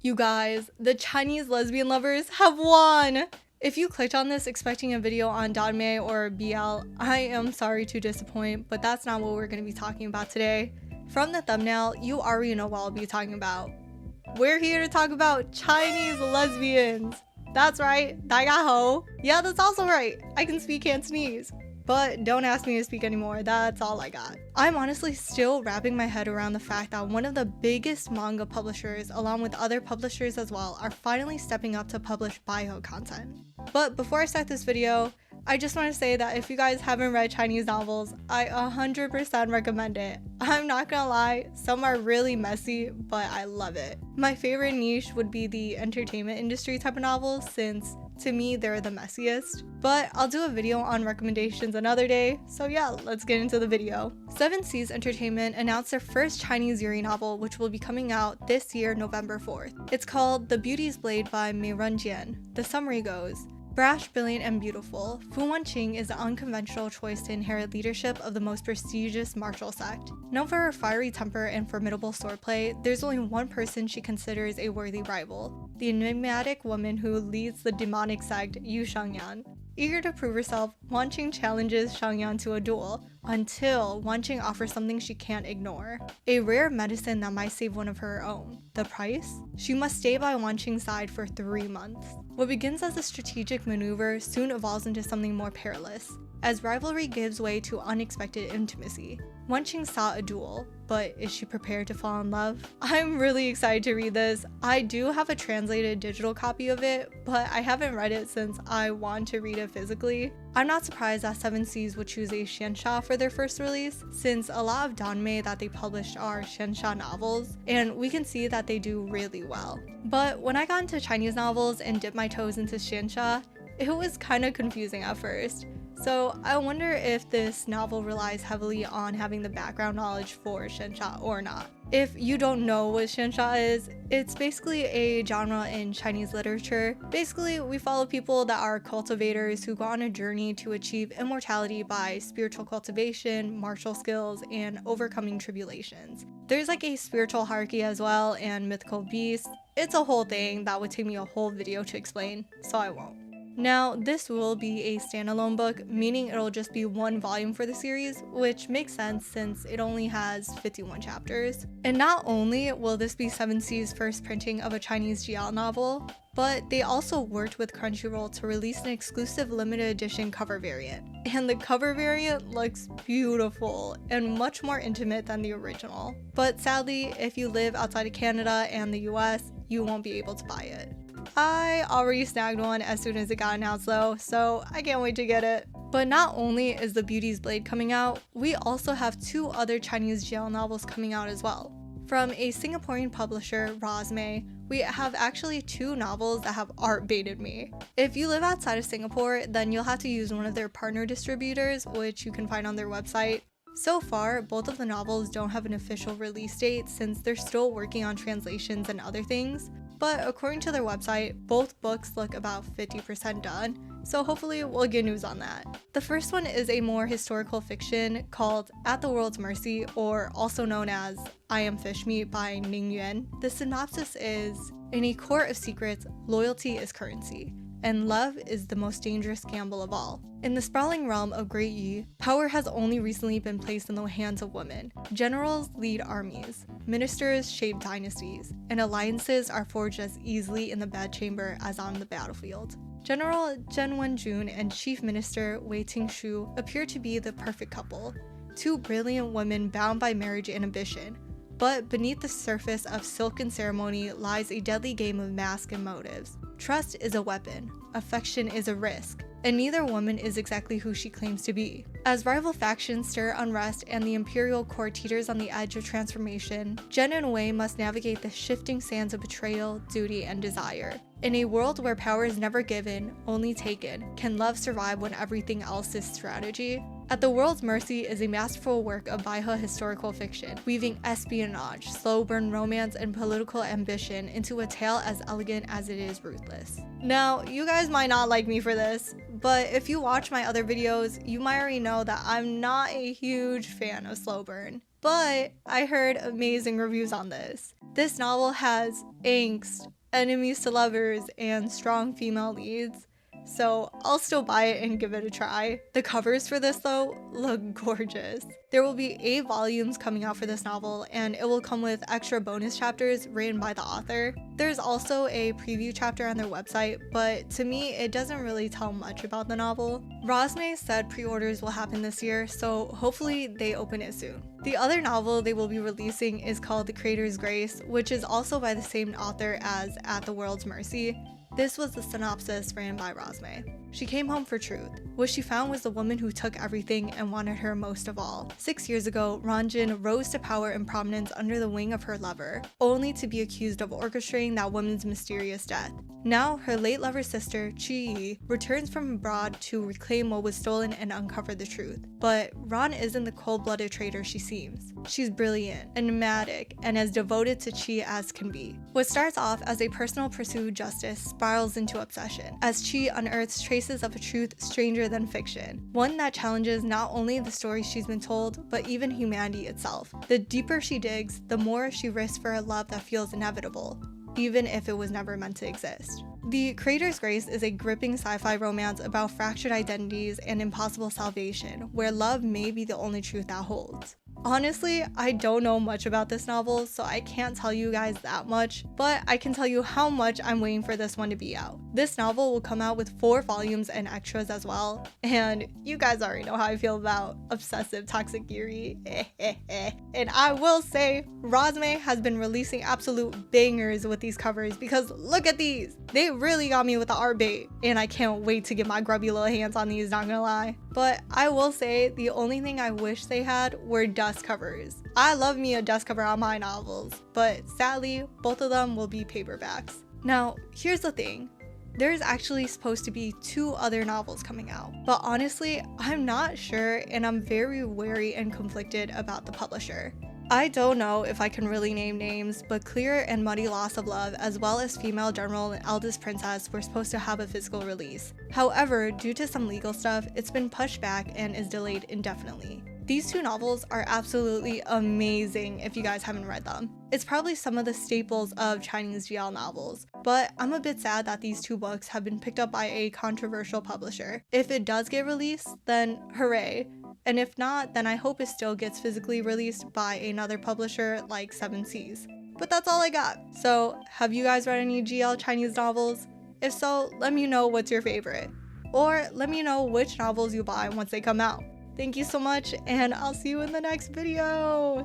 You guys, the Chinese lesbian lovers have won! If you clicked on this expecting a video on Danmei or BL, I am sorry to disappoint, but that's not what we're going to be talking about today. From the thumbnail, you already know what I'll be talking about. We're here to talk about Chinese lesbians! That's right, Daigaho! Yeah, that's also right, I can speak Cantonese. But don't ask me to speak anymore, that's all I got. I'm honestly still wrapping my head around the fact that one of the biggest manga publishers, along with other publishers as well, are finally stepping up to publish Baihe content. But before I start this video, I just want to say that if you guys haven't read Chinese novels, I 100% recommend it. I'm not gonna lie, some are really messy, but I love it. My favorite niche would be the entertainment industry type of novels, since to me they're the messiest. But I'll do a video on recommendations another day, so yeah, let's get into the video. 7 Seas Entertainment announced their first Chinese Yuri novel, which will be coming out this year, November 4th. It's called The Beauty's Blade by Mei Ren Jian. The summary goes: brash, brilliant, and beautiful, Fu Wanqing is the unconventional choice to inherit leadership of the most prestigious martial sect. Known for her fiery temper and formidable swordplay, there's only one person she considers a worthy rival: the enigmatic woman who leads the demonic sect, Xianxia. Eager to prove herself, Wanqing challenges Xianxia to a duel, until Wanqing offers something she can't ignore: a rare medicine that might save one of her own. The price? She must stay by Wanqing's side for 3 months. What begins as a strategic maneuver soon evolves into something more perilous, as rivalry gives way to unexpected intimacy. Wanqing sought a duel, but is she prepared to fall in love? I'm really excited to read this. I do have a translated digital copy of it, but I haven't read it since I want to read it physically. I'm not surprised that 7 Seas would choose a xianxia for their first release, since a lot of Danmei that they published are xianxia novels, and we can see that they do really well. But when I got into Chinese novels and dipped my toes into xianxia, it was kind of confusing at first. So I wonder if this novel relies heavily on having the background knowledge for xianxia or not. If you don't know what xianxia is, it's basically a genre in Chinese literature. Basically, we follow people that are cultivators who go on a journey to achieve immortality by spiritual cultivation, martial skills, and overcoming tribulations. There's like a spiritual hierarchy as well, and mythical beasts. It's a whole thing that would take me a whole video to explain, so I won't. Now, this will be a standalone book, meaning it'll just be one volume for the series, which makes sense since it only has 51 chapters. And not only will this be 7 Seas' first printing of a Chinese GL novel, but they also worked with Crunchyroll to release an exclusive limited edition cover variant. And the cover variant looks beautiful and much more intimate than the original. But sadly, if you live outside of Canada and the US, you won't be able to buy it. I already snagged one as soon as it got announced though, so I can't wait to get it. But not only is The Beauty's Blade coming out, we also have 2 other Chinese GL novels coming out as well. From a Singaporean publisher, Rosmei, we have actually 2 novels that have art baited me. If you live outside of Singapore, then you'll have to use one of their partner distributors, which you can find on their website. So far, both of the novels don't have an official release date since they're still working on translations and other things. But according to their website, both books look about 50% done, so hopefully we'll get news on that. The first one is a more historical fiction called At the World's Mercy, or also known as I Am Fishmeat by Ning Yuan. The synopsis is: in a court of secrets, loyalty is currency, and love is the most dangerous gamble of all. In the sprawling realm of Great Yi, power has only recently been placed in the hands of women. Generals lead armies, ministers shape dynasties, and alliances are forged as easily in the bedchamber as on the battlefield. General Zhen Wenjun and Chief Minister Wei Tingshu appear to be the perfect couple, 2 brilliant women bound by marriage and ambition. But beneath the surface of silken ceremony lies a deadly game of mask and motives. Trust is a weapon, affection is a risk, and neither woman is exactly who she claims to be. As rival factions stir unrest and the imperial court teeters on the edge of transformation, Zhen and Wei must navigate the shifting sands of betrayal, duty, and desire. In a world where power is never given, only taken, can love survive when everything else is strategy? At the World's Mercy is a masterful work of Baihe historical fiction, weaving espionage, slow burn romance, and political ambition into a tale as elegant as it is ruthless. Now, you guys might not like me for this, but if you watch my other videos, you might already know that I'm not a huge fan of slow burn. but I heard amazing reviews on this. This novel has angst, enemies to lovers, and strong female leads, so I'll still buy it and give it a try. The covers for this though look gorgeous. There will be 8 volumes coming out for this novel, and it will come with extra bonus chapters written by the author. There's also a preview chapter on their website, but to me it doesn't really tell much about the novel. Rosme said pre-orders will happen this year, so hopefully they open it soon. The other novel they will be releasing is called The Creator's Grace, which is also by the same author as At the World's Mercy. This was the synopsis written by Rosme. She came home for truth. What she found was the woman who took everything and wanted her most of all. 6 years ago, Ranjin rose to power and prominence under the wing of her lover, only to be accused of orchestrating that woman's mysterious death. Now, her late lover's sister, Chi Yi, returns from abroad to reclaim what was stolen and uncover the truth. But Ran isn't the cold-blooded traitor she seems. She's brilliant, enigmatic, and as devoted to Chi as can be. What starts off as a personal pursuit of justice spirals into obsession, as Chi unearths traces of a truth stranger than fiction, one that challenges not only the stories she's been told, but even humanity itself. The deeper she digs, the more she risks for a love that feels inevitable, even if it was never meant to exist. The Creator's Grace is a gripping sci-fi romance about fractured identities and impossible salvation, where love may be the only truth that holds. Honestly, I don't know much about this novel, so I can't tell you guys that much, but I can tell you how much I'm waiting for this one to be out. This novel will come out with 4 volumes and extras as well, and you guys already know how I feel about obsessive toxic Yuri. And I will say, Rosme has been releasing absolute bangers with these covers, because look at these! They really got me with the art bait, and I can't wait to get my grubby little hands on these, not gonna lie. But I will say, the only thing I wish they had were dust covers. I love me a dust cover on my novels, but sadly, both of them will be paperbacks. Now, here's the thing. There's actually supposed to be 2 other novels coming out, but honestly, I'm not sure, and I'm very wary and conflicted about the publisher. I don't know if I can really name names, but Clear and Muddy Loss of Love, as well as Female General and Eldest Princess, were supposed to have a physical release. However, due to some legal stuff, it's been pushed back and is delayed indefinitely. These 2 novels are absolutely amazing if you guys haven't read them. It's probably some of the staples of Chinese GL novels, but I'm a bit sad that these 2 books have been picked up by a controversial publisher. If it does get released, then hooray. And if not, then I hope it still gets physically released by another publisher like 7 Seas. But that's all I got. So, have you guys read any GL Chinese novels? If so, let me know what's your favorite. Or let me know which novels you buy once they come out. Thank you so much, and I'll see you in the next video!